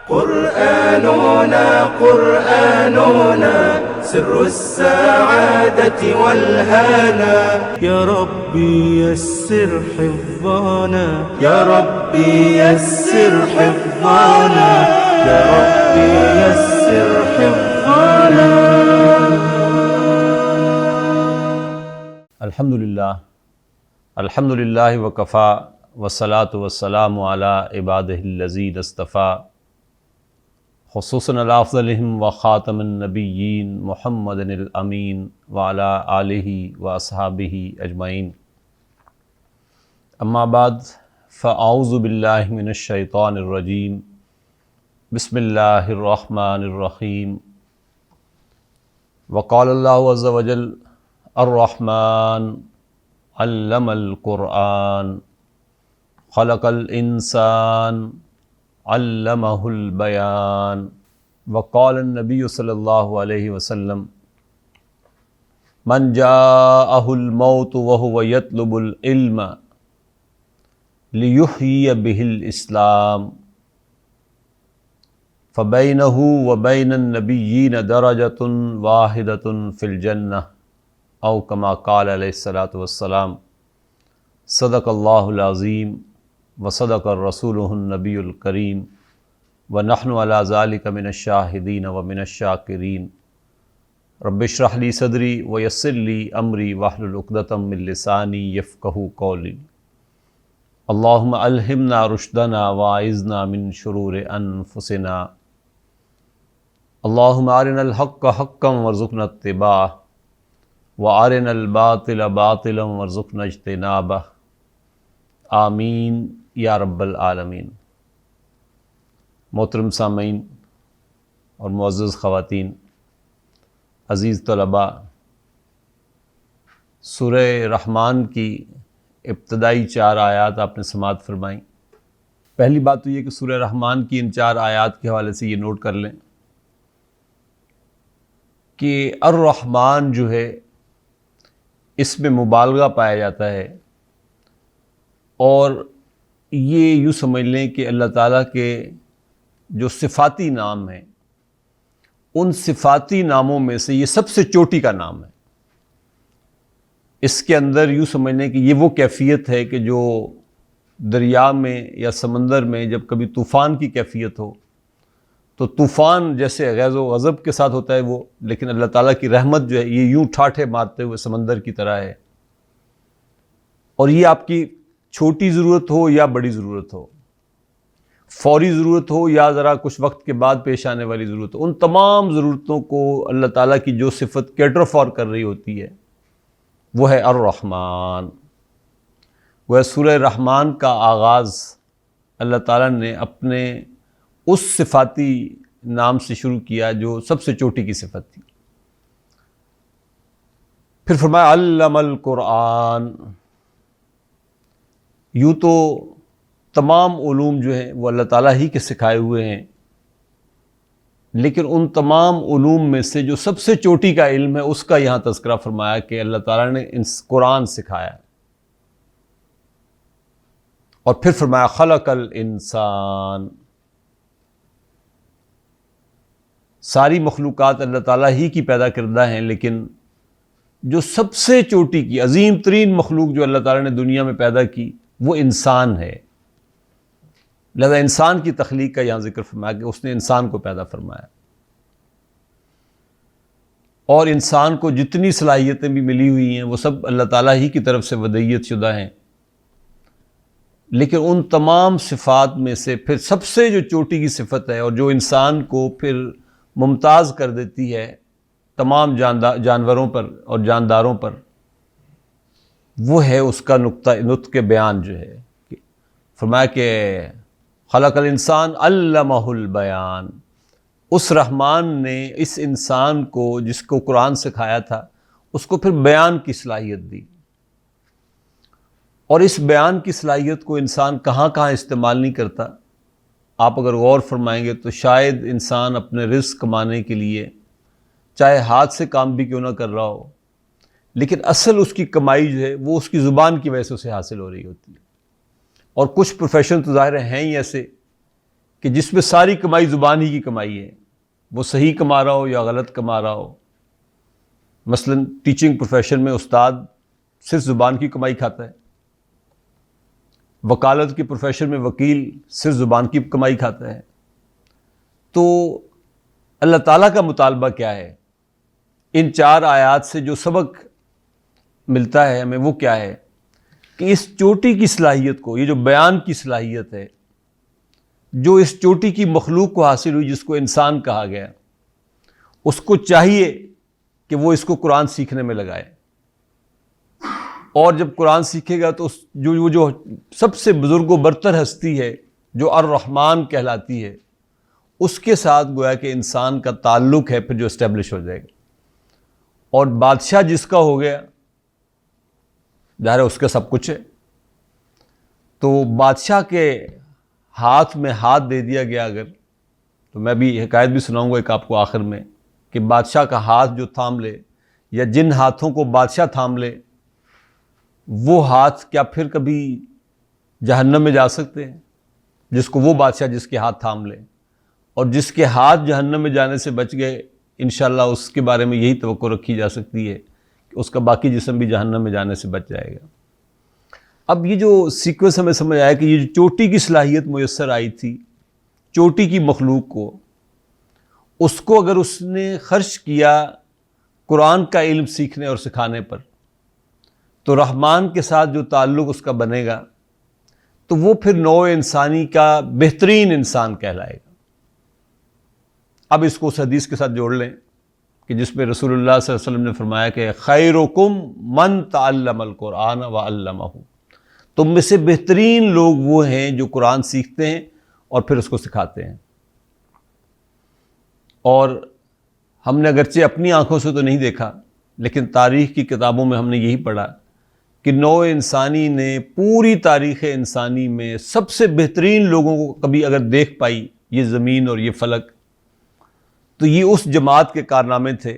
قرآننا قرآننا سر السعادة والهنا يا ربي يسر حفظنا يا ربي يسر حفظنا يا ربي يسر حفظنا. الحمدللہ وکفا والصلاة والسلام علی عبادہ الذین اصطفیٰ خصوصاً علی افضلہم وخاتم النبیین محمد الامین وعلی آلہ واصحابہ اجمعین. اما بعد فاعوذ باللہ من الشیطان الرجیم. بسم اللہ الرحمن الرحیم. وقال اللہ عز وجل الرحمن علم القرآن خلق الانسان علمہ البیان. وقال النبی صلی اللہ علیہ وسلم من جاءہ الموت وہو یطلب العلم لیحیی بہ الاسلام فبینہ وبین النبیین درجۃ واحدۃ فی الجنہ او کما قال علیہ الصلاۃ والسلام. صدق اللہ العظیم وصدق رسولہ النبی الکریم ونحن علی ذلک من الشاہدین ومن الشاکرین. رب اشرح لی صدری ویسر لی امری واحلل عقدۃ من لسانی یفقہوا قولی. اللہم الہمنا رشدنا واعذنا من شرور انفسنا. اللہم ارنا الحق حقا وارزقنا اتباعہ وارنا الباطل باطلا وارزقنا اجتنابہ. آمین یا رب العالمین. محترم سامعین اور معزز خواتین، عزیز طلباء، سورہ رحمان کی ابتدائی 4 آیات آپ نے سماعت فرمائیں. پہلی بات تو یہ کہ سورہ رحمان کی ان 4 آیات کے حوالے سے یہ نوٹ کر لیں کہ الرحمن جو ہے اس میں مبالغہ پایا جاتا ہے، اور یہ یوں سمجھ لیں کہ اللہ تعالیٰ کے جو صفاتی نام ہیں ان صفاتی ناموں میں سے یہ سب سے چوٹی کا نام ہے. اس کے اندر یوں سمجھ لیں کہ یہ وہ کیفیت ہے کہ جو دریا میں یا سمندر میں جب کبھی طوفان کی کیفیت ہو تو طوفان جیسے غیظ و غضب کے ساتھ ہوتا ہے وہ، لیکن اللہ تعالیٰ کی رحمت جو ہے یہ یوں ٹھاٹھے مارتے ہوئے سمندر کی طرح ہے. اور یہ آپ کی چھوٹی ضرورت ہو یا بڑی ضرورت ہو، فوری ضرورت ہو یا ذرا کچھ وقت کے بعد پیش آنے والی ضرورت ہو، ان تمام ضرورتوں کو اللہ تعالیٰ کی جو صفت کیٹر فار کر رہی ہوتی ہے وہ ہے الرحمن. وہ سورہ رحمان کا آغاز اللہ تعالیٰ نے اپنے اس صفاتی نام سے شروع کیا جو سب سے چوٹی کی صفت تھی. پھر فرمایا علم القرآن. یوں تو تمام علوم جو ہیں وہ اللہ تعالیٰ ہی کے سکھائے ہوئے ہیں، لیکن ان تمام علوم میں سے جو سب سے چوٹی کا علم ہے اس کا یہاں تذکرہ فرمایا کہ اللہ تعالیٰ نے قرآن سکھایا. اور پھر فرمایا خلق الانسان. ساری مخلوقات اللہ تعالیٰ ہی کی پیدا کردہ ہیں، لیکن جو سب سے چوٹی کی عظیم ترین مخلوق جو اللہ تعالیٰ نے دنیا میں پیدا کی وہ انسان ہے. لہذا انسان کی تخلیق کا یہاں ذکر فرمایا کہ اس نے انسان کو پیدا فرمایا. اور انسان کو جتنی صلاحیتیں بھی ملی ہوئی ہیں وہ سب اللہ تعالیٰ ہی کی طرف سے ودیت شدہ ہیں، لیکن ان تمام صفات میں سے پھر سب سے جو چوٹی کی صفت ہے اور جو انسان کو پھر ممتاز کر دیتی ہے تمام جانوروں پر اور جانداروں پر، وہ ہے اس کا نطق بیان جو ہے. فرمایا کہ خلق الانسان علمہ البیان. اس رحمان نے اس انسان کو جس کو قرآن سکھایا تھا اس کو پھر بیان کی صلاحیت دی. اور اس بیان کی صلاحیت کو انسان کہاں کہاں استعمال نہیں کرتا. آپ اگر غور فرمائیں گے تو شاید انسان اپنے رزق کمانے کے لیے چاہے ہاتھ سے کام بھی کیوں نہ کر رہا ہو، لیکن اصل اس کی کمائی جو ہے وہ اس کی زبان کی وجہ سے اسے حاصل ہو رہی ہوتی ہے. اور کچھ پروفیشن تو ظاہر ہیں ہی ایسے کہ جس میں ساری کمائی زبان ہی کی کمائی ہے، وہ صحیح کما رہا ہو یا غلط کما رہا ہو. مثلا ٹیچنگ پروفیشن میں استاد صرف زبان کی کمائی کھاتا ہے، وکالت کی پروفیشن میں وکیل صرف زبان کی کمائی کھاتا ہے. تو اللہ تعالیٰ کا مطالبہ کیا ہے؟ ان 4 آیات سے جو سبق ملتا ہے ہمیں وہ کیا ہے کہ اس چوٹی کی صلاحیت کو، یہ جو بیان کی صلاحیت ہے، جو اس چوٹی کی مخلوق کو حاصل ہوئی جس کو انسان کہا گیا، اس کو چاہیے کہ وہ اس کو قرآن سیکھنے میں لگائے. اور جب قرآن سیکھے گا تو جو سب سے بزرگ و برتر ہستی ہے جو الرحمن کہلاتی ہے، اس کے ساتھ گویا کہ انسان کا تعلق ہے پھر جو اسٹیبلش ہو جائے گا. اور بادشاہ جس کا ہو گیا، ظاہر ہے اس کا سب کچھ ہے. تو بادشاہ کے ہاتھ میں ہاتھ دے دیا گیا اگر، تو میں بھی حکایت بھی سناؤں گا ایک آپ کو آخر میں، کہ بادشاہ کا ہاتھ جو تھام لے یا جن ہاتھوں کو بادشاہ تھام لے، وہ ہاتھ کیا پھر کبھی جہنم میں جا سکتے ہیں؟ جس کو وہ بادشاہ جس کے ہاتھ تھام لے، اور جس کے ہاتھ جہنم میں جانے سے بچ گئے، انشاءاللہ اس کے بارے میں یہی توقع رکھی جا سکتی ہے کہ اس کا باقی جسم بھی جہنم میں جانے سے بچ جائے گا. اب یہ جو سیکوینس ہمیں سمجھ آیا کہ یہ جو چوٹی کی صلاحیت میسر آئی تھی چوٹی کی مخلوق کو، اس کو اگر اس نے خرچ کیا قرآن کا علم سیکھنے اور سکھانے پر، تو رحمان کے ساتھ جو تعلق اس کا بنے گا تو وہ پھر نوع انسانی کا بہترین انسان کہلائے گا. اب اس کو اس حدیث کے ساتھ جوڑ لیں کہ جس میں رسول اللہ صلی اللہ علیہ وسلم نے فرمایا کہ خیرکم من تعلم القرآن وعلمہ، تم میں سے بہترین لوگ وہ ہیں جو قرآن سیکھتے ہیں اور پھر اس کو سکھاتے ہیں. اور ہم نے اگرچہ اپنی آنکھوں سے تو نہیں دیکھا، لیکن تاریخ کی کتابوں میں ہم نے یہی پڑھا کہ نوع انسانی نے پوری تاریخ انسانی میں سب سے بہترین لوگوں کو کبھی اگر دیکھ پائی یہ زمین اور یہ فلک، تو یہ اس جماعت کے کارنامے تھے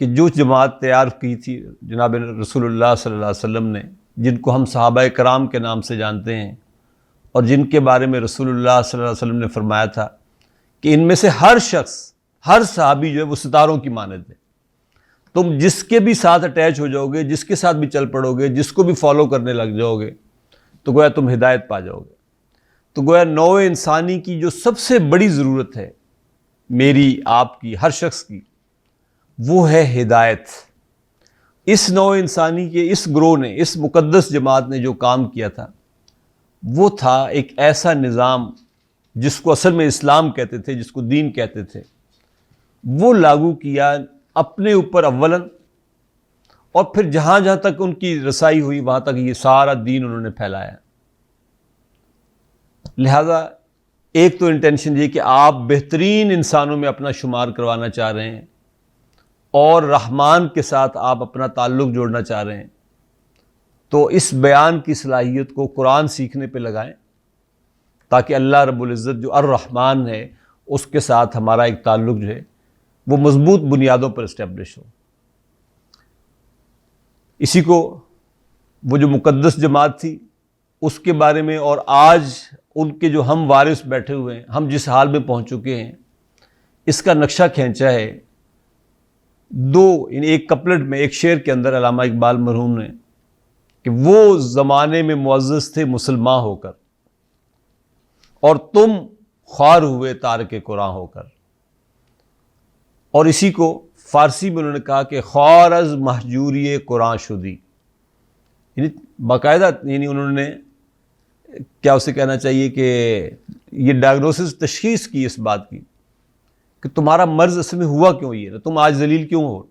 کہ جو جماعت تیار کی تھی جناب رسول اللہ صلی اللہ علیہ وسلم نے، جن کو ہم صحابہ کرام کے نام سے جانتے ہیں، اور جن کے بارے میں رسول اللہ صلی اللہ علیہ وسلم نے فرمایا تھا کہ ان میں سے ہر شخص، ہر صحابی جو ہے وہ ستاروں کی مانند ہے. تم جس کے بھی ساتھ اٹیچ ہو جاؤ گے، جس کے ساتھ بھی چل پڑو گے، جس کو بھی فالو کرنے لگ جاؤ گے، تو گویا تم ہدایت پا جاؤ گے. تو گویا نوع انسانی کی جو سب سے بڑی ضرورت ہے، میری، آپ کی، ہر شخص کی، وہ ہے ہدایت. اس نوع انسانی کے اس گروہ نے، اس مقدس جماعت نے جو کام کیا تھا وہ تھا ایک ایسا نظام جس کو اصل میں اسلام کہتے تھے، جس کو دین کہتے تھے، وہ لاگو کیا اپنے اوپر اولاً، اور پھر جہاں جہاں تک ان کی رسائی ہوئی وہاں تک یہ سارا دین انہوں نے پھیلایا. لہذا ایک تو انٹینشن یہ کہ آپ بہترین انسانوں میں اپنا شمار کروانا چاہ رہے ہیں اور رحمان کے ساتھ آپ اپنا تعلق جوڑنا چاہ رہے ہیں، تو اس بیان کی صلاحیت کو قرآن سیکھنے پہ لگائیں تاکہ اللہ رب العزت جو الرحمن ہے اس کے ساتھ ہمارا ایک تعلق جو ہے وہ مضبوط بنیادوں پر اسٹیبلش ہو. اسی کو وہ جو مقدس جماعت تھی اس کے بارے میں، اور آج ان کے جو ہم وارث بیٹھے ہوئے ہیں، ہم جس حال میں پہنچ چکے ہیں، اس کا نقشہ کھینچا ہے ایک کپلٹ میں، ایک شعر کے اندر علامہ اقبال مرحوم نے، کہ وہ زمانے میں معزز تھے مسلمان ہو کر، اور تم خوار ہوئے تارک قرآن ہو کر. اور اسی کو فارسی میں انہوں نے کہا کہ خوار از مہجوری قرآن شدی، یعنی باقاعدہ، یعنی انہوں نے کیا اسے کہنا چاہیے کہ یہ ڈائگنوسس، تشخیص کی اس بات کی کہ تمہارا مرض اصل میں ہوا کیوں یہ ہے، تم آج ذلیل کیوں ہو.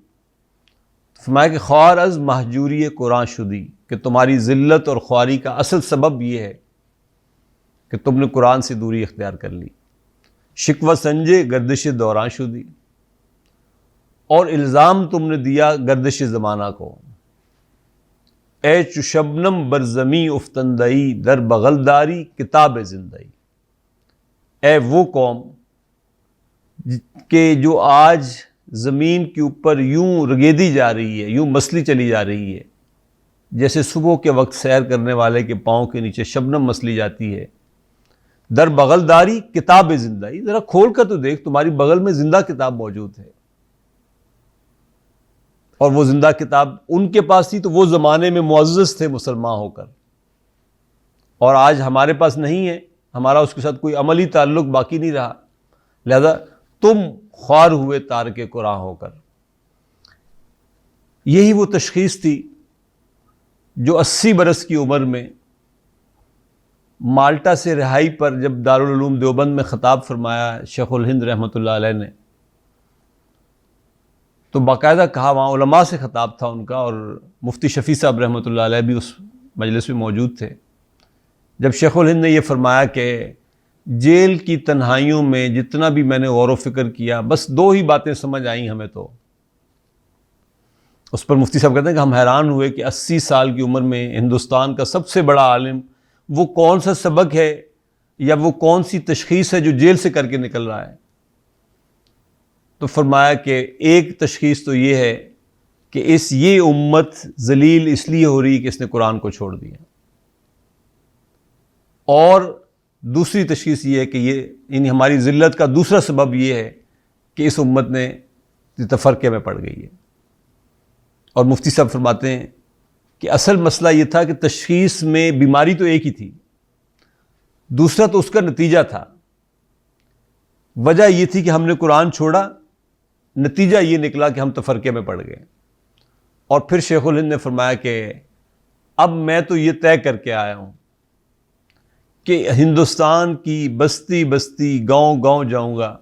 فرمایا کہ خوار از مہجوری قرآن شدی، کہ تمہاری ذلت اور خواری کا اصل سبب یہ ہے کہ تم نے قرآن سے دوری اختیار کر لی. شکوہ سنجے گردش دوران شدی، اور الزام تم نے دیا گردش زمانہ کو. اے چو شبنم بر زمیں افتندئی در بغلداری کتاب زندئی، اے وہ قوم کہ جو آج زمین کے اوپر یوں رگیدی جا رہی ہے، یوں مسلی چلی جا رہی ہے، جیسے صبح کے وقت سیر کرنے والے کے پاؤں کے نیچے شبنم مسلی جاتی ہے، در بغل داری کتاب زندہ، ذرا کھول کر تو دیکھ، تمہاری بغل میں زندہ کتاب موجود ہے، اور وہ زندہ کتاب ان کے پاس تھی تو وہ زمانے میں معزز تھے مسلمان ہو کر، اور آج ہمارے پاس نہیں ہے، ہمارا اس کے ساتھ کوئی عملی تعلق باقی نہیں رہا، لہذا تم خوار ہوئے تارک قرآن ہو کر۔ یہی وہ تشخیص تھی جو 80 برس کی عمر میں مالٹا سے رہائی پر جب دارالعلوم دیوبند میں خطاب فرمایا شیخ الہند رحمۃ اللہ علیہ نے، تو باقاعدہ کہا، وہاں علماء سے خطاب تھا ان کا، اور مفتی شفیع صاحب رحمۃ اللہ علیہ بھی اس مجلس میں موجود تھے، جب شیخ الہند نے یہ فرمایا کہ جیل کی تنہائیوں میں جتنا بھی میں نے غور و فکر کیا، بس 2 ہی باتیں سمجھ آئیں ہمیں تو۔ اس پر مفتی صاحب کہتے ہیں کہ ہم حیران ہوئے کہ 80 سال کی عمر میں ہندوستان کا سب سے بڑا عالم وہ کون سا سبق ہے یا وہ کون سی تشخیص ہے جو جیل سے کر کے نکل رہا ہے؟ تو فرمایا کہ ایک تشخیص تو یہ ہے کہ یہ امت ذلیل اس لیے ہو رہی ہے کہ اس نے قرآن کو چھوڑ دیا، اور دوسری تشخیص یہ ہے کہ یعنی ہماری ذلت کا دوسرا سبب یہ ہے کہ اس امت نے تفرقے میں پڑ گئی ہے۔ اور مفتی صاحب فرماتے ہیں کہ اصل مسئلہ یہ تھا کہ تشخیص میں بیماری تو ایک ہی تھی، دوسرا تو اس کا نتیجہ تھا۔ وجہ یہ تھی کہ ہم نے قرآن چھوڑا، نتیجہ یہ نکلا کہ ہم تفرقے میں پڑ گئے۔ اور پھر شیخ الہند نے فرمایا کہ اب میں تو یہ طے کر کے آیا ہوں کہ ہندوستان کی بستی بستی گاؤں گاؤں جاؤں گا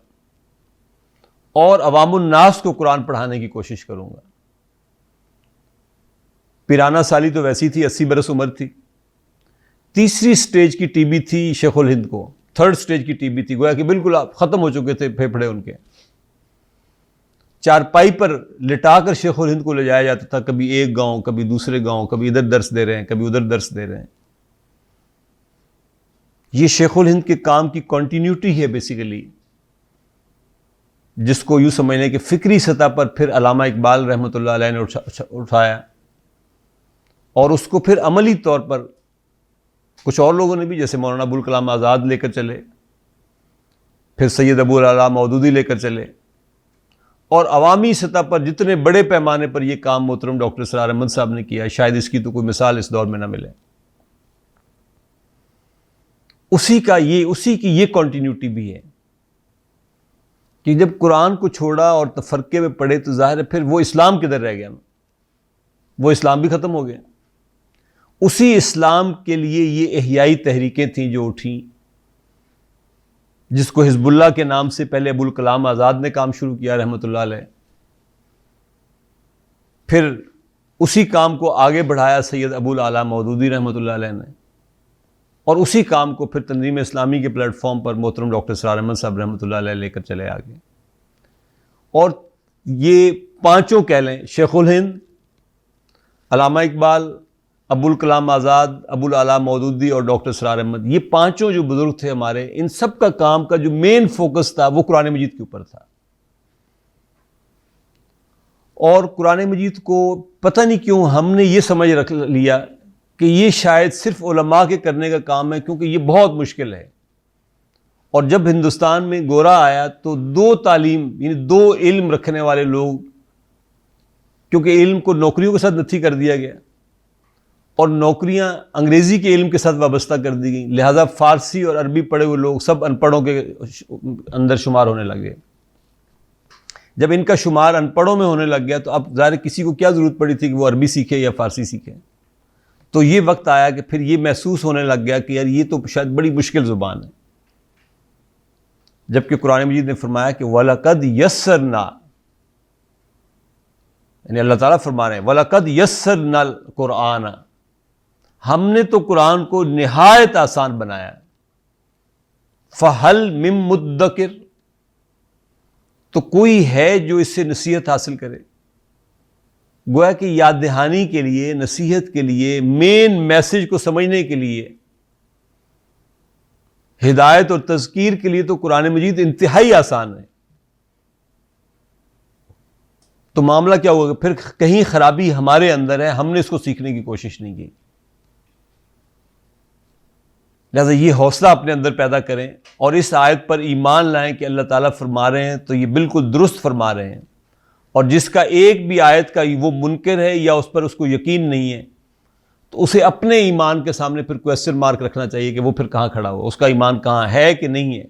اور عوام الناس کو قرآن پڑھانے کی کوشش کروں گا۔ پیرانا سالی تو ویسی تھی، 80 برس عمر تھی، تیسری سٹیج کی ٹی بی تھی شیخ الہند کو، 3rd سٹیج کی ٹی بی تھی، گویا کہ بالکل ختم ہو چکے تھے پھیپھڑے ان کے۔ چارپائی پر لٹا کر شیخ الہند کو لے جایا جاتا تھا، کبھی ایک گاؤں، کبھی دوسرے گاؤں، کبھی ادھر درس دے رہے ہیں، کبھی ادھر درس دے رہے ہیں۔ یہ شیخ الہند کے کام کی کنٹینیوٹی ہے بیسیکلی، جس کو یوں سمجھنے کہ فکری سطح پر پھر علامہ اقبال رحمۃ اللہ علیہ نے اٹھایا، اور اس کو پھر عملی طور پر کچھ اور لوگوں نے بھی، جیسے مولانا ابوالکلام آزاد لے کر چلے، پھر سید ابو العلا مودودی لے کر چلے، اور عوامی سطح پر جتنے بڑے پیمانے پر یہ کام محترم ڈاکٹر اسرار احمد صاحب نے کیا ہے، شاید اس کی تو کوئی مثال اس دور میں نہ ملے۔ اسی کی یہ کنٹینیوٹی بھی ہے کہ جب قرآن کو چھوڑا اور تفرقے میں پڑے تو ظاہر ہے پھر وہ اسلام کدھر رہ گیا، وہ اسلام بھی ختم ہو گیا۔ اسی اسلام کے لیے یہ احیائی تحریکیں تھیں جو اٹھیں، جس کو حزب اللہ کے نام سے پہلے ابوالکلام آزاد نے کام شروع کیا رحمۃ اللہ علیہ، پھر اسی کام کو آگے بڑھایا سید ابو العلا مودودی رحمۃ اللہ علیہ نے، اور اسی کام کو پھر تنظیم اسلامی کے پلیٹ فارم پر محترم ڈاکٹر اسرار احمد صاحب رحمۃ اللہ علیہ لے کر چلے آگے۔ اور یہ پانچوں کہہ لیں، شیخ الہند، علامہ اقبال، ابوالکلام آزاد، ابو العلا مودودی اور ڈاکٹر اسرار احمد، یہ پانچوں جو بزرگ تھے ہمارے، ان سب کا کام کا جو مین فوکس تھا وہ قرآن مجید کے اوپر تھا۔ اور قرآن مجید کو پتہ نہیں کیوں ہم نے یہ سمجھ رکھ لیا کہ یہ شاید صرف علماء کے کرنے کا کام ہے، کیونکہ یہ بہت مشکل ہے۔ اور جب ہندوستان میں گورا آیا تو 2 تعلیم یعنی 2 علم رکھنے والے لوگ، کیونکہ علم کو نوکریوں کے ساتھ نتھی کر دیا گیا اور نوکریاں انگریزی کے علم کے ساتھ وابستہ کر دی گئیں، لہذا فارسی اور عربی پڑھے ہوئے لوگ سب ان پڑھوں کے اندر شمار ہونے لگے۔ جب ان کا شمار ان پڑھوں میں ہونے لگ گیا تو اب ظاہر کسی کو کیا ضرورت پڑی تھی کہ وہ عربی سیکھے یا فارسی سیکھے؟ تو یہ وقت آیا کہ پھر یہ محسوس ہونے لگ گیا کہ یار یہ تو شاید بڑی مشکل زبان ہے، جبکہ قرآن مجید نے فرمایا کہ وَلَقَدْ يَسَّرْنَا، یعنی اللہ تعالیٰ فرما رہے ہیں وَلَقَدْ يَسَّرْنَا الْقُرْآنَ، ہم نے تو قرآن کو نہایت آسان بنایا، فَهَلْ مِن مُدَّكِرٍ، تو کوئی ہے جو اس سے نصیحت حاصل کرے؟ گویا کہ یاد دہانی کے لیے، نصیحت کے لیے، مین میسج کو سمجھنے کے لیے، ہدایت اور تذکیر کے لیے تو قرآن مجید انتہائی آسان ہے۔ تو معاملہ کیا ہوگا؟ پھر کہیں خرابی ہمارے اندر ہے، ہم نے اس کو سیکھنے کی کوشش نہیں کی۔ لہٰذا یہ حوصلہ اپنے اندر پیدا کریں اور اس آیت پر ایمان لائیں کہ اللہ تعالیٰ فرما رہے ہیں تو یہ بالکل درست فرما رہے ہیں، اور جس کا ایک بھی آیت کا وہ منکر ہے یا اس پر اس کو یقین نہیں ہے تو اسے اپنے ایمان کے سامنے پھر کویسچن مارک رکھنا چاہیے کہ وہ پھر کہاں کھڑا ہوا، اس کا ایمان کہاں ہے کہ نہیں ہے۔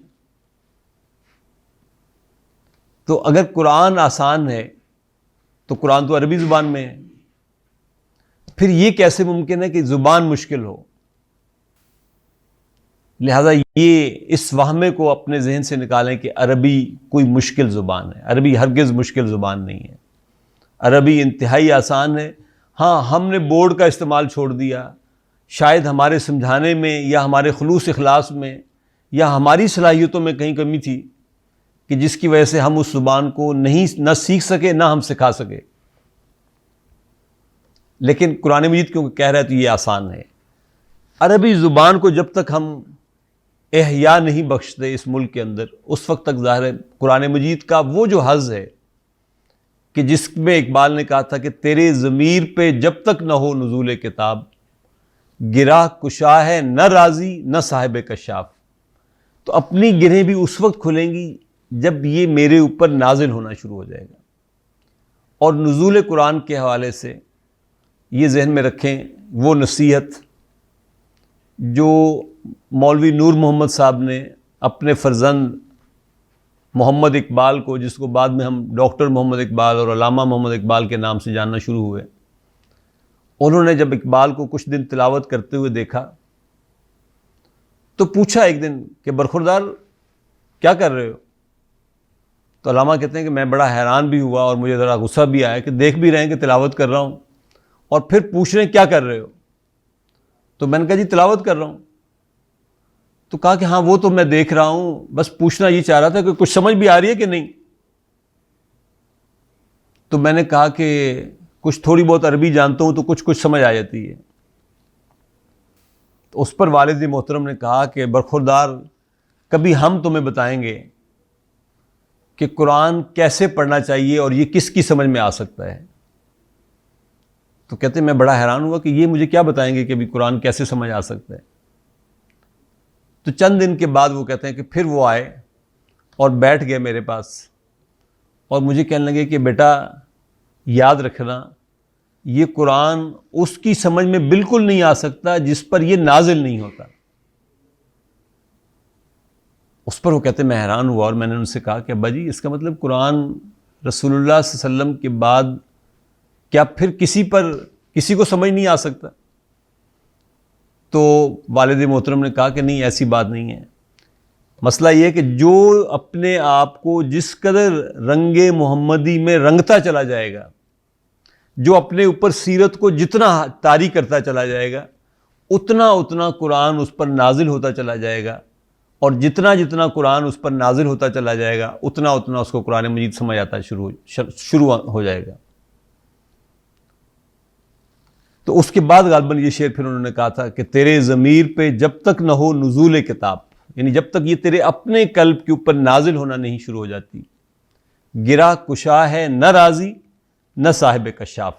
تو اگر قرآن آسان ہے تو قرآن تو عربی زبان میں ہے، پھر یہ کیسے ممکن ہے کہ زبان مشکل ہو؟ لہذا یہ اس وہمے کو اپنے ذہن سے نکالیں کہ عربی کوئی مشکل زبان ہے۔ عربی ہرگز مشکل زبان نہیں ہے، عربی انتہائی آسان ہے۔ ہاں، ہم نے بورڈ کا استعمال چھوڑ دیا، شاید ہمارے سمجھانے میں یا ہمارے خلوص اخلاص میں یا ہماری صلاحیتوں میں کہیں کمی تھی کہ جس کی وجہ سے ہم اس زبان کو نہ سیکھ سکے نہ ہم سکھا سکے، لیکن قرآن مجید کیونکہ کہہ رہا ہے تو یہ آسان ہے۔ عربی زبان کو جب تک ہم احیا نہیں بخشتے اس ملک کے اندر، اس وقت تک ظاہر ہے قرآن مجید کا وہ جو حظ ہے کہ جس میں اقبال نے کہا تھا کہ تیرے ضمیر پہ جب تک نہ ہو نزول کتاب، گرہ کشا ہے نہ راضی نہ صاحب کشاف، تو اپنی گرہیں بھی اس وقت کھلیں گی جب یہ میرے اوپر نازل ہونا شروع ہو جائے گا۔ اور نزول قرآن کے حوالے سے یہ ذہن میں رکھیں وہ نصیحت جو مولوی نور محمد صاحب نے اپنے فرزند محمد اقبال کو، جس کو بعد میں ہم ڈاکٹر محمد اقبال اور علامہ محمد اقبال کے نام سے جاننا شروع ہوئے، انہوں نے جب اقبال کو کچھ دن تلاوت کرتے ہوئے دیکھا تو پوچھا ایک دن کہ برخوردار کیا کر رہے ہو؟ تو علامہ کہتے ہیں کہ میں بڑا حیران بھی ہوا اور مجھے ذرا غصہ بھی آیا کہ دیکھ بھی رہے ہیں کہ تلاوت کر رہا ہوں اور پھر پوچھ رہے ہیں کیا کر رہے ہو؟ تو میں نے کہا جی تلاوت کر رہا ہوں۔ تو کہا کہ ہاں وہ تو میں دیکھ رہا ہوں، بس پوچھنا یہ چاہ رہا تھا کہ کچھ سمجھ بھی آ رہی ہے کہ نہیں؟ تو میں نے کہا کہ کچھ تھوڑی بہت عربی جانتا ہوں تو کچھ سمجھ آ جاتی ہے۔ تو اس پر والد محترم نے کہا کہ برخوردار کبھی ہم تمہیں بتائیں گے کہ قرآن کیسے پڑھنا چاہیے اور یہ کس کی سمجھ میں آ سکتا ہے۔ تو کہتے ہیں میں بڑا حیران ہوا کہ یہ مجھے کیا بتائیں گے کہ ابھی قرآن کیسے سمجھ آ سکتا ہے۔ تو چند دن کے بعد وہ کہتے ہیں کہ پھر وہ آئے اور بیٹھ گئے میرے پاس اور مجھے کہنے لگے کہ بیٹا یاد رکھنا، یہ قرآن اس کی سمجھ میں بالکل نہیں آ سکتا جس پر یہ نازل نہیں ہوتا۔ اس پر وہ کہتے ہیں میں حیران ہوا اور میں نے ان سے کہا کہ ابا جی اس کا مطلب قرآن رسول اللہ صلی اللہ علیہ وسلم کے بعد کیا پھر کسی کو سمجھ نہیں آ سکتا؟ تو والد محترم نے کہا کہ نہیں، ایسی بات نہیں ہے۔ مسئلہ یہ ہے کہ جو اپنے آپ کو جس قدر رنگ محمدی میں رنگتا چلا جائے گا، جو اپنے اوپر سیرت کو جتنا طاری کرتا چلا جائے گا، اتنا اتنا قرآن اس پر نازل ہوتا چلا جائے گا، اور جتنا جتنا قرآن اس پر نازل ہوتا چلا جائے گا اتنا اتنا اس کو قرآن مجید سمجھ آتا شروع ہو جائے گا۔ تو اس کے بعد غالباً یہ شعر پھر انہوں نے کہا تھا کہ تیرے ضمیر پہ جب تک نہ ہو نزول کتاب، یعنی جب تک یہ تیرے اپنے قلب کے اوپر نازل ہونا نہیں شروع ہو جاتی، گرہ کشا ہے نہ راضی نہ صاحب کشاف،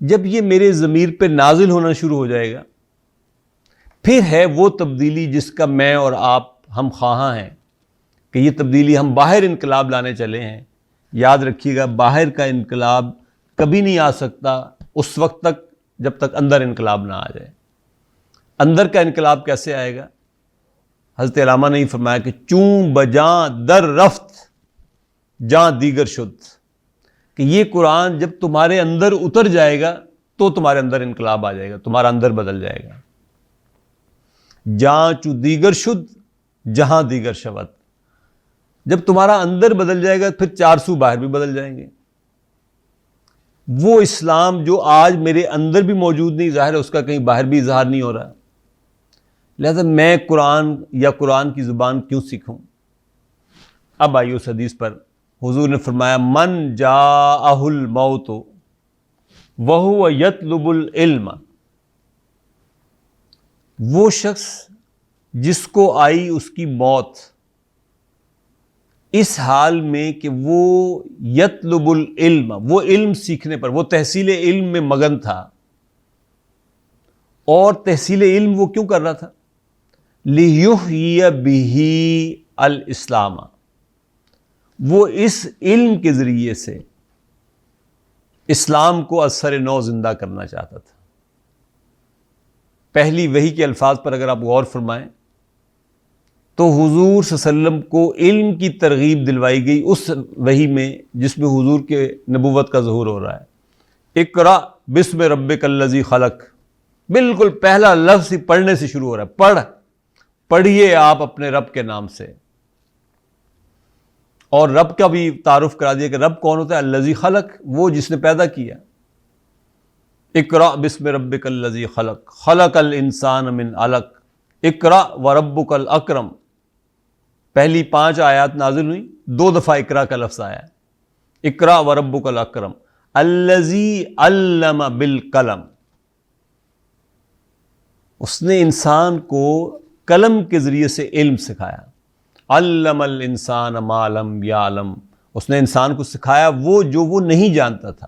جب یہ میرے ضمیر پہ نازل ہونا شروع ہو جائے گا پھر ہے وہ تبدیلی جس کا میں اور آپ ہم خواہاں ہیں کہ یہ تبدیلی ہم باہر انقلاب لانے چلے ہیں۔ یاد رکھیے گا باہر کا انقلاب کبھی نہیں آ سکتا اس وقت تک جب تک اندر انقلاب نہ آ جائے۔ اندر کا انقلاب کیسے آئے گا؟ حضرت علامہ نے فرمایا کہ چوں بجاں در رفت جاں دیگر شد، کہ یہ قرآن جب تمہارے اندر اتر جائے گا تو تمہارے اندر انقلاب آ جائے گا، تمہارا اندر بدل جائے گا۔ جاں چو دیگر شد جہاں دیگر شود، جب تمہارا اندر بدل جائے گا پھر چار سو باہر بھی بدل جائیں گے۔ وہ اسلام جو آج میرے اندر بھی موجود نہیں، ظاہر ہے اس کا کہیں باہر بھی اظہار نہیں ہو رہا، لہذا میں قرآن یا قرآن کی زبان کیوں سیکھوں؟ اب آئیے اس حدیث پر۔ حضور نے فرمایا من جاءہ الموت وہو یطلب العلم، وہ شخص جس کو آئی اس کی موت اس حال میں کہ وہ یطلب العلم، وہ علم سیکھنے پر، وہ تحصیل علم میں مگن تھا۔ اور تحصیل علم وہ کیوں کر رہا تھا؟ لِيُحْيِيَ بِهِ الاسلام، وہ اس علم کے ذریعے سے اسلام کو از سر نو زندہ کرنا چاہتا تھا۔ پہلی وحی کے الفاظ پر اگر آپ غور فرمائیں تو حضور صلی اللہ علیہ وسلم کو علم کی ترغیب دلوائی گئی اس وحی میں جس میں حضور کے نبوت کا ظہور ہو رہا ہے۔ اقرأ بسم ربک الذی خلق، بالکل پہلا لفظ ہی پڑھنے سے شروع ہو رہا ہے، پڑھیے آپ اپنے رب کے نام سے، اور رب کا بھی تعارف کرا دیا کہ رب کون ہوتا ہے، الذی خلق، وہ جس نے پیدا کیا۔ اقرأ بسم ربک الذی خلق، خلق الانسان من علق، اقرأ وربک الاکرم۔ پہلی 5 آیات نازل ہوئی، 2 دفعہ اقرأ کا لفظ آیا ہے، اقرأ وربک الاکرم الذی علم بالقلم، اس نے انسان کو قلم کے ذریعے سے علم سکھایا۔ علم الانسان ما لم یعلم، اس نے انسان کو سکھایا وہ جو وہ نہیں جانتا تھا۔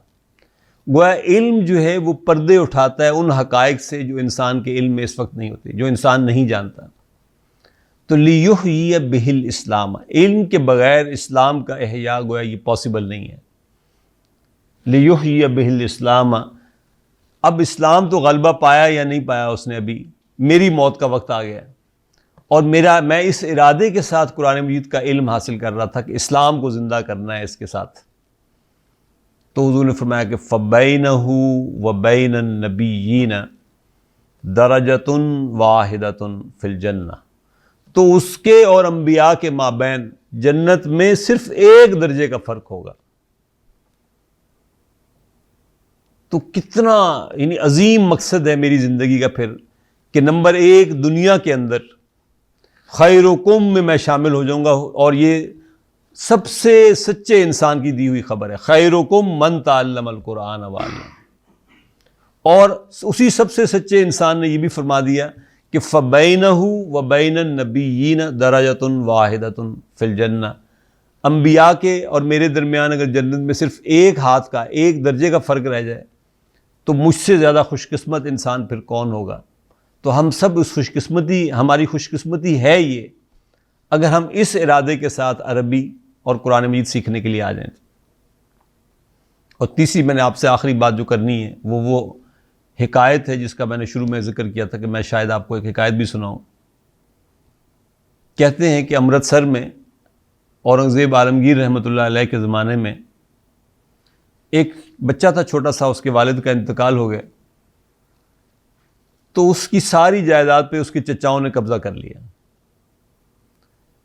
گویا علم جو ہے وہ پردے اٹھاتا ہے ان حقائق سے جو انسان کے علم میں اس وقت نہیں ہوتے، جو انسان نہیں جانتا۔ تو لیحیی بہ الاسلام، علم کے بغیر اسلام کا احیاء گویا یہ پاسبل نہیں ہے۔ لیحیی بہ الاسلام، اب اسلام تو غلبہ پایا یا نہیں پایا اس نے، ابھی میری موت کا وقت آ گیا، اور میں اس ارادے کے ساتھ قرآن مجید کا علم حاصل کر رہا تھا کہ اسلام کو زندہ کرنا ہے اس کے ساتھ۔ تو حضور نے فرمایا کہ فَبَيْنَهُ وَبَيْنَ النَّبِيِّينَ دَرَجَةٌ وَاحِدَةٌ فِي الْجَنَّةِ، تو اس کے اور انبیاء کے مابین جنت میں صرف 1 درجے کا فرق ہوگا۔ تو کتنا یعنی عظیم مقصد ہے میری زندگی کا پھر، کہ نمبر 1 دنیا کے اندر خیرکم میں شامل ہو جاؤں گا، اور یہ سب سے سچے انسان کی دی ہوئی خبر ہے، خیرکم من تعلم القرآن وعلمہ، اور اسی سب سے سچے انسان نے یہ بھی فرما دیا کہ فَبَيْنَهُ وَبَيْنَ النَّبِيِّينَ دَرَجَةٌ وَاحِدَةٌ فِي الْجَنَّةِ، انبیاء کے اور میرے درمیان اگر جنت میں صرف 1 ہاتھ کا 1 درجے کا فرق رہ جائے تو مجھ سے زیادہ خوش قسمت انسان پھر کون ہوگا؟ تو ہم سب اس خوش قسمتی، ہماری خوش قسمتی ہے یہ، اگر ہم اس ارادے کے ساتھ عربی اور قرآن مجید سیکھنے کے لیے آ جائیں۔ اور تیسری میں نے آپ سے آخری بات جو کرنی ہے وہ حکایت ہے جس کا میں نے شروع میں ذکر کیا تھا کہ میں شاید آپ کو ایک حکایت بھی سناؤں۔ کہتے ہیں کہ امرتسر میں اورنگزیب عالمگیر رحمۃ اللہ علیہ کے زمانے میں ایک بچہ تھا چھوٹا سا، اس کے والد کا انتقال ہو گیا، تو اس کی ساری جائیداد پہ اس کے چچاؤں نے قبضہ کر لیا۔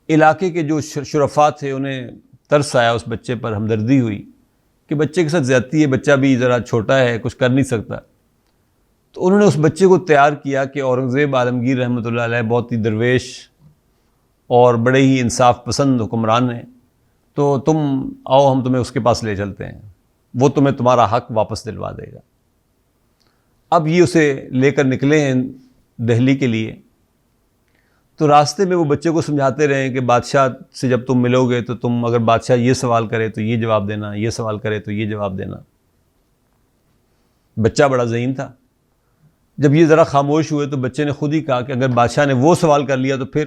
علاقے کے جو شرفاء تھے انہیں ترس آیا اس بچے پر، ہمدردی ہوئی کہ بچے کے ساتھ زیادتی ہے، بچہ بھی ذرا چھوٹا ہے، کچھ کر نہیں سکتا۔ تو انہوں نے اس بچے کو تیار کیا کہ اورنگزیب عالمگیر رحمۃ اللہ علیہ بہت ہی درویش اور بڑے ہی انصاف پسند حکمران ہیں، تو تم آؤ ہم تمہیں اس کے پاس لے چلتے ہیں، وہ تمہیں تمہارا حق واپس دلوا دے گا۔ اب یہ اسے لے کر نکلے ہیں دہلی کے لیے، تو راستے میں وہ بچے کو سمجھاتے رہے کہ بادشاہ سے جب تم ملو گے تو تم اگر بادشاہ یہ سوال کرے تو یہ جواب دینا، یہ سوال کرے تو یہ جواب دینا۔ بچہ بڑا ذہین تھا، جب یہ ذرا خاموش ہوئے تو بچے نے خود ہی کہا کہ اگر بادشاہ نے وہ سوال کر لیا تو پھر؟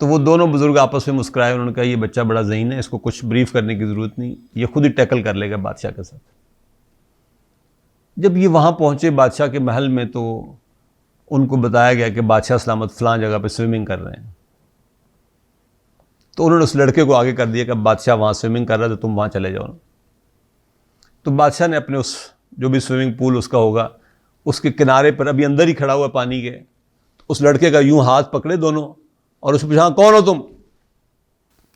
تو وہ دونوں بزرگ آپس میں مسکرائے، انہوں نے کہا یہ بچہ بڑا ذہین ہے، اس کو کچھ بریف کرنے کی ضرورت نہیں، یہ خود ہی ٹیکل کر لے گا بادشاہ کے ساتھ۔ جب یہ وہاں پہنچے بادشاہ کے محل میں تو ان کو بتایا گیا کہ بادشاہ سلامت فلاں جگہ پہ سوئمنگ کر رہے ہیں۔ تو انہوں نے اس لڑکے کو آگے کر دیا کہ بادشاہ وہاں سوئمنگ کر رہا ہے تو تم وہاں چلے جاؤ۔ تو بادشاہ نے اپنے اس جو بھی سوئمنگ پول اس کا ہوگا اس کے کنارے پر ابھی اندر ہی کھڑا ہوا پانی کے، اس لڑکے کا یوں ہاتھ پکڑے دونوں اور اس پوچھا کون ہو تم؟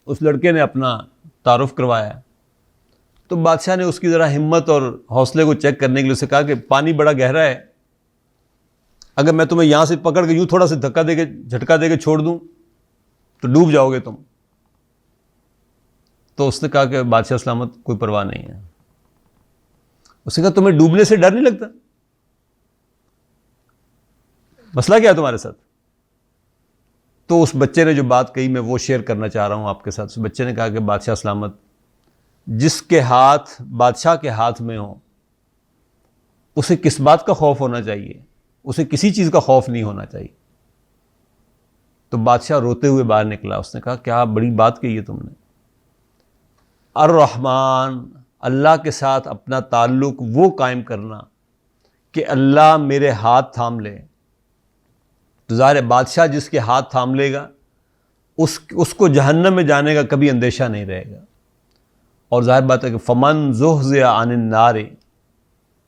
اس لڑکے نے اپنا تعارف کروایا۔ تو بادشاہ نے اس کی ذرا ہمت اور حوصلے کو چیک کرنے کے لیے اسے کہا کہ پانی بڑا گہرا ہے، اگر میں تمہیں یہاں سے پکڑ کے یوں تھوڑا سا دھکا دے کے جھٹکا دے کے چھوڑ دوں تو ڈوب جاؤ گے تم۔ تو اس نے کہا کہ بادشاہ سلامت کوئی پرواہ نہیں ہے۔ اس نے کہا تمہیں ڈوبنے سے ڈر نہیں لگتا؟ مسئلہ کیا ہے تمہارے ساتھ؟ تو اس بچے نے جو بات کہی میں وہ شیئر کرنا چاہ رہا ہوں آپ کے ساتھ۔ اس بچے نے کہا کہ بادشاہ سلامت، جس کے ہاتھ بادشاہ کے ہاتھ میں ہو اسے کس بات کا خوف ہونا چاہیے؟ اسے کسی چیز کا خوف نہیں ہونا چاہیے۔ تو بادشاہ روتے ہوئے باہر نکلا. اس نے کہا کیا بڑی بات کہی ہے تم نے. الرحمن، اللہ کے ساتھ اپنا تعلق وہ قائم کرنا کہ اللہ میرے ہاتھ تھام لے. تو ظاہر ہے بادشاہ جس کے ہاتھ تھام لے گا اس کو جہنم میں جانے کا کبھی اندیشہ نہیں رہے گا. اور ظاہر بات ہے کہ فمن زحزح عن النار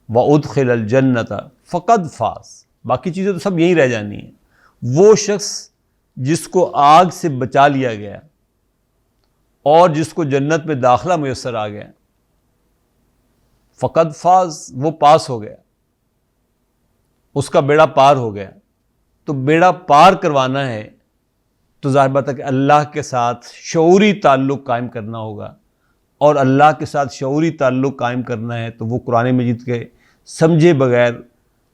وادخل الجنۃ فقد فاز. باقی چیزیں تو سب یہیں رہ جانی ہیں. وہ شخص جس کو آگ سے بچا لیا گیا اور جس کو جنت میں داخلہ میسر آ گیا، فقد فاز، وہ پاس ہو گیا، اس کا بیڑا پار ہو گیا. تو بیڑا پار کروانا ہے تو ظاہر بات ہے کہ اللہ کے ساتھ شعوری تعلق قائم کرنا ہوگا. اور اللہ کے ساتھ شعوری تعلق قائم کرنا ہے تو وہ قرآن مجید کے سمجھے بغیر،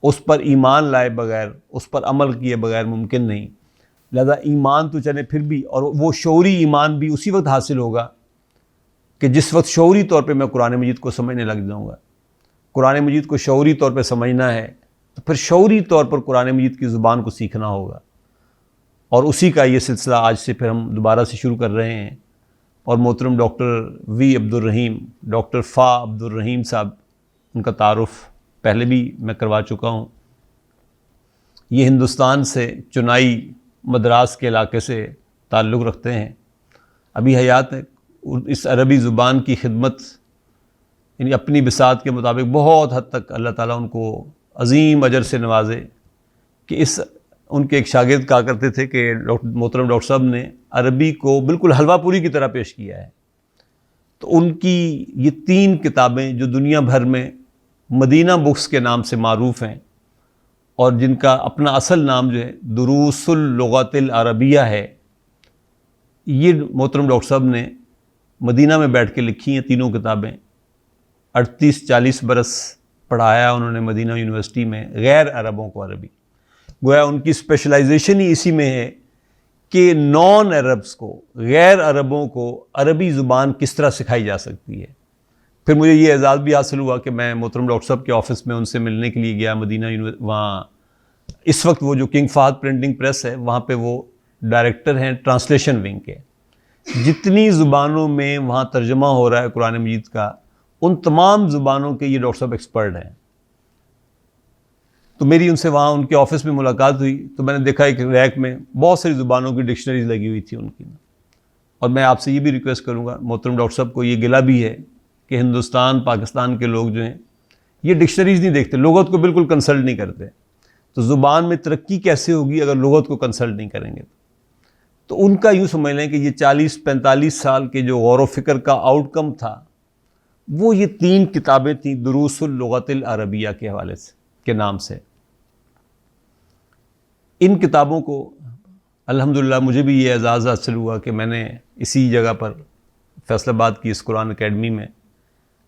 اس پر ایمان لائے بغیر، اس پر عمل کیے بغیر ممکن نہیں. لہذا ایمان تو چلے پھر بھی، اور وہ شعوری ایمان بھی اسی وقت حاصل ہوگا کہ جس وقت شعوری طور پہ میں قرآن مجید کو سمجھنے لگ جاؤں گا. قرآن مجید کو شعوری طور پہ سمجھنا ہے تو پھر شعوری طور پر قرآن مجید کی زبان کو سیکھنا ہوگا. اور اسی کا یہ سلسلہ آج سے پھر ہم دوبارہ سے شروع کر رہے ہیں. اور محترم ڈاکٹر وی عبدالرحیم، ڈاکٹر فا عبدالرحیم صاحب، ان کا تعارف پہلے بھی میں کروا چکا ہوں. یہ ہندوستان سے چنائی مدراس کے علاقے سے تعلق رکھتے ہیں، ابھی حیات ہیں. اس عربی زبان کی خدمت یعنی اپنی بساط کے مطابق بہت حد تک اللہ تعالیٰ ان کو عظیم اجر سے نوازے. کہ ان کے ایک شاگرد کہا کرتے تھے کہ محترم ڈاکٹر صاحب نے عربی کو بالکل حلوہ پوری کی طرح پیش کیا ہے. تو ان کی یہ 3 کتابیں جو دنیا بھر میں مدینہ بکس کے نام سے معروف ہیں اور جن کا اپنا اصل نام جو ہے دروس اللغت العربیہ ہے، یہ محترم ڈاکٹر صاحب نے مدینہ میں بیٹھ کے لکھی ہیں 3 کتابیں. 38-40 برس پڑھایا انہوں نے مدینہ یونیورسٹی میں غیر عربوں کو عربی. گویا ان کی اسپیشلائزیشن ہی اسی میں ہے کہ نان عربس کو، غیر عربوں کو عربی زبان کس طرح سکھائی جا سکتی ہے. پھر مجھے یہ اعزاز بھی حاصل ہوا کہ میں محترم ڈاکٹر صاحب کے آفس میں ان سے ملنے کے لیے گیا مدینہ وہاں اس وقت وہ جو کنگ فہد پرنٹنگ پریس ہے وہاں پہ وہ ڈائریکٹر ہیں ٹرانسلیشن ونگ کے. جتنی زبانوں میں وہاں ترجمہ ہو رہا ہے قرآن مجید کا، ان تمام زبانوں کے یہ ڈاکٹر صاحب ایکسپرٹ ہیں. تو میری ان سے وہاں ان کے آفس میں ملاقات ہوئی تو میں نے دیکھا ایک ریک میں بہت ساری زبانوں کی ڈکشنریز لگی ہوئی تھی ان کی. اور میں آپ سے یہ بھی ریکویسٹ کروں گا، محترم ڈاکٹر صاحب کو یہ گلہ بھی ہے کہ ہندوستان پاکستان کے لوگ جو ہیں یہ ڈکشنریز نہیں دیکھتے، لغت کو بالکل کنسلٹ نہیں کرتے. تو زبان میں ترقی کیسے ہوگی اگر لغت کو کنسلٹ نہیں کریں گے؟ تو ان کا یوں سمجھ لیں کہ یہ 40-45 سال کے جو غور و فکر کا آؤٹ کم تھا وہ یہ 3 کتابیں تھیں دروس اللغت العربیہ کے حوالے سے کے نام سے. ان کتابوں کو الحمدللہ مجھے بھی یہ اعزاز حاصل ہوا کہ میں نے اسی جگہ پر فیصل آباد کی اس قرآن اکیڈمی میں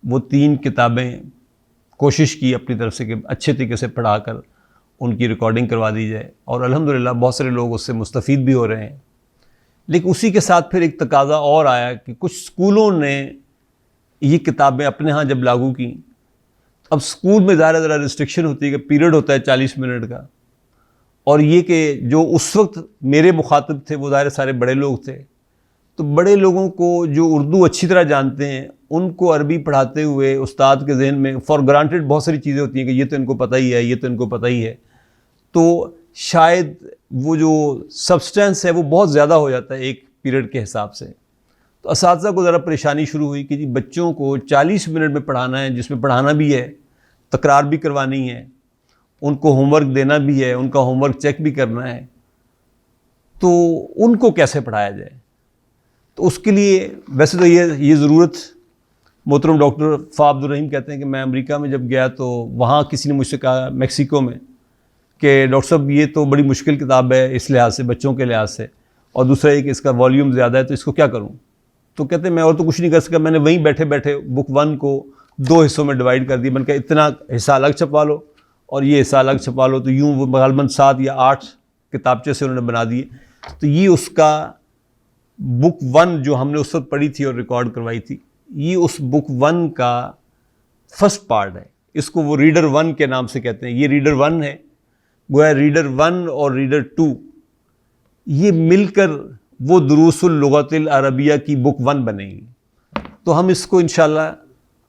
وہ 3 کتابیں کوشش کی اپنی طرف سے کہ اچھے طریقے سے پڑھا کر ان کی ریکارڈنگ کروا دی جائے. اور الحمدللہ بہت سارے لوگ اس سے مستفید بھی ہو رہے ہیں. لیکن اسی کے ساتھ پھر ایک تقاضا اور آیا کہ کچھ اسکولوں نے یہ کتابیں اپنے ہاں جب لاگو کیں. اب اسکول میں ذرا ریسٹرکشن ہوتی ہے کہ پیریڈ ہوتا ہے 40 منٹ کا، اور یہ کہ جو اس وقت میرے مخاطب تھے وہ ظاہر سارے بڑے لوگ تھے. تو بڑے لوگوں کو جو اردو اچھی طرح جانتے ہیں ان کو عربی پڑھاتے ہوئے استاد کے ذہن میں فار گرانٹیڈ بہت ساری چیزیں ہوتی ہیں کہ یہ تو ان کو پتہ ہی ہے، یہ تو ان کو پتہ ہی ہے. تو شاید وہ جو سبسٹینس ہے وہ بہت زیادہ ہو جاتا ہے ایک پیریڈ کے حساب سے. تو اساتذہ کو ذرا پریشانی شروع ہوئی کہ جی بچوں کو 40 منٹ میں پڑھانا ہے، جس میں پڑھانا بھی ہے، تکرار بھی کروانی ہے، ان کو ہوم ورک دینا بھی ہے، ان کا ہوم ورک چیک بھی کرنا ہے. تو ان کو کیسے پڑھایا جائے؟ تو اس کے لیے ویسے تو یہ ضرورت محترم ڈاکٹر فا عبدالرحیم کہتے ہیں کہ میں امریکہ میں جب گیا تو وہاں کسی نے مجھ سے کہا میکسیکو میں کہ ڈاکٹر صاحب یہ تو بڑی مشکل کتاب ہے اس لحاظ سے، بچوں کے لحاظ سے، اور دوسرا یہ کہ اس کا والیوم زیادہ ہے تو اس کو کیا کروں؟ تو کہتے ہیں میں اور تو کچھ نہیں کر سکا. میں نے وہیں بیٹھے بیٹھے بک 1 کو 2 حصوں میں ڈیوائڈ کر دیا. میں نے کہا اتنا حصہ الگ چھپا لو اور یہ حصہ الگ چھپا لو. تو یوں وہ غالباً 7 یا 8 کتابچے سے انہوں نے بنا دیے. تو یہ اس کا بک 1 جو ہم نے اس وقت پڑھی تھی اور ریکارڈ کروائی تھی، یہ اس بک 1 کا فرسٹ پارٹ ہے. اس کو وہ ریڈر 1 کے نام سے کہتے ہیں. یہ ریڈر 1 ہے. گویا ریڈر 1 اور ریڈر 2 یہ مل کر وہ دروس اللغت العربیہ کی بک 1 بنے گی. تو ہم اس کو انشاءاللہ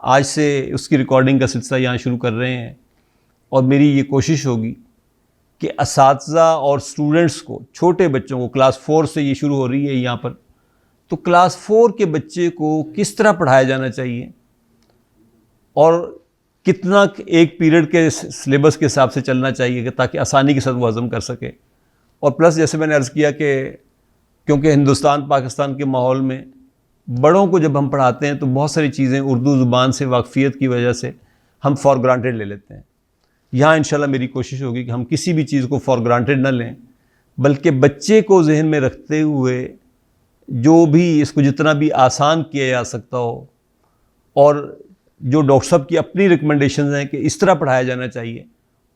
آج سے اس کی ریکارڈنگ کا سلسلہ یہاں شروع کر رہے ہیں، اور میری یہ کوشش ہوگی کہ اساتذہ اور اسٹوڈنٹس کو، چھوٹے بچوں کو، کلاس 4 سے یہ شروع ہو رہی ہے یہاں پر، تو کلاس 4 کے بچے کو کس طرح پڑھایا جانا چاہیے اور کتنا ایک پیریڈ کے سلیبس کے حساب سے چلنا چاہیے کہ تاکہ آسانی کے ساتھ وہ ہضم کر سکے. اور پلس جیسے میں نے عرض کیا کہ کیونکہ ہندوستان پاکستان کے ماحول میں بڑوں کو جب ہم پڑھاتے ہیں تو بہت ساری چیزیں اردو زبان سے واقفیت کی وجہ سے ہم فار گرانٹیڈ لے لیتے ہیں. یہاں انشاءاللہ میری کوشش ہوگی کہ ہم کسی بھی چیز کو فار گرانٹیڈ نہ لیں، بلکہ بچے کو ذہن میں رکھتے ہوئے جو بھی اس کو جتنا بھی آسان کیا جا سکتا ہو، اور جو ڈاکٹر صاحب کی اپنی ریکمنڈیشنز ہیں کہ اس طرح پڑھایا جانا چاہیے،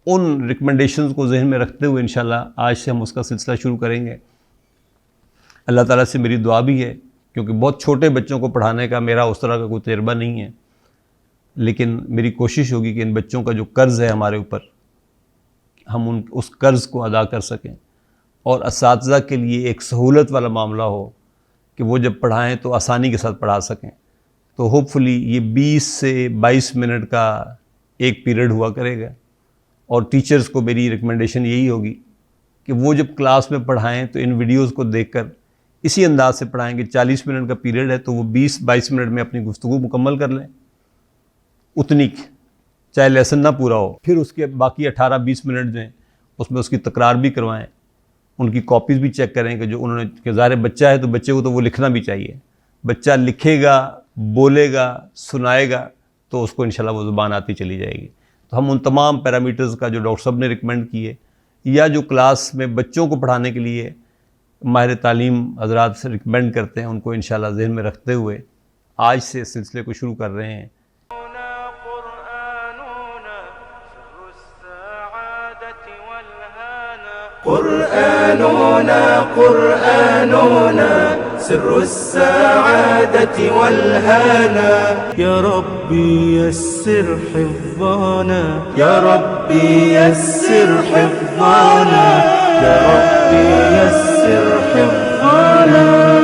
ان ریکمنڈیشنز کو ذہن میں رکھتے ہوئے انشاءاللہ آج سے ہم اس کا سلسلہ شروع کریں گے. اللہ تعالیٰ سے میری دعا بھی ہے، کیونکہ بہت چھوٹے بچوں کو پڑھانے کا میرا اس طرح کا کوئی تجربہ نہیں ہے، لیکن میری کوشش ہوگی کہ ان بچوں کا جو قرض ہے ہمارے اوپر، ہم اس قرض کو ادا کر سکیں، اور اساتذہ کے لیے ایک سہولت والا معاملہ ہو کہ وہ جب پڑھائیں تو آسانی کے ساتھ پڑھا سکیں. تو ہوپ فلی یہ 20 سے 22 منٹ کا ایک پیریڈ ہوا کرے گا، اور ٹیچرز کو میری ریکمنڈیشن یہی ہوگی کہ وہ جب کلاس میں پڑھائیں تو ان ویڈیوز کو دیکھ کر اسی انداز سے پڑھائیں کہ 40 منٹ کا پیریڈ ہے تو وہ 20-22 منٹ میں اپنی گفتگو مکمل کر لیں، اتنی چاہے لیسن نہ پورا ہو. پھر اس کے باقی 18-20 منٹ دیں، اس میں اس کی تکرار بھی کروائیں، ان کی کاپیز بھی چیک کریں کہ جو انہوں نے، کہ ظاہر بچہ ہے تو بچے کو تو وہ لکھنا بھی چاہیے. بچہ لکھے گا، بولے گا، سنائے گا تو اس کو انشاءاللہ وہ زبان آتی چلی جائے گی. تو ہم ان تمام پیرامیٹرز کا جو ڈاکٹر صاحب نے ریکمینڈ کیے، یا جو کلاس میں بچوں کو پڑھانے کے لیے ماہر تعلیم حضرات سے ریکمینڈ کرتے ہیں، ان کو انشاءاللہ ذہن میں رکھتے ہوئے آج سے اس سلسلے کو شروع کر رہے ہیں. قرآننا سر السعادة والهانا يا ربي يسر حفظنا يا ربي يسر حفظنا يا ربي يسر حفظنا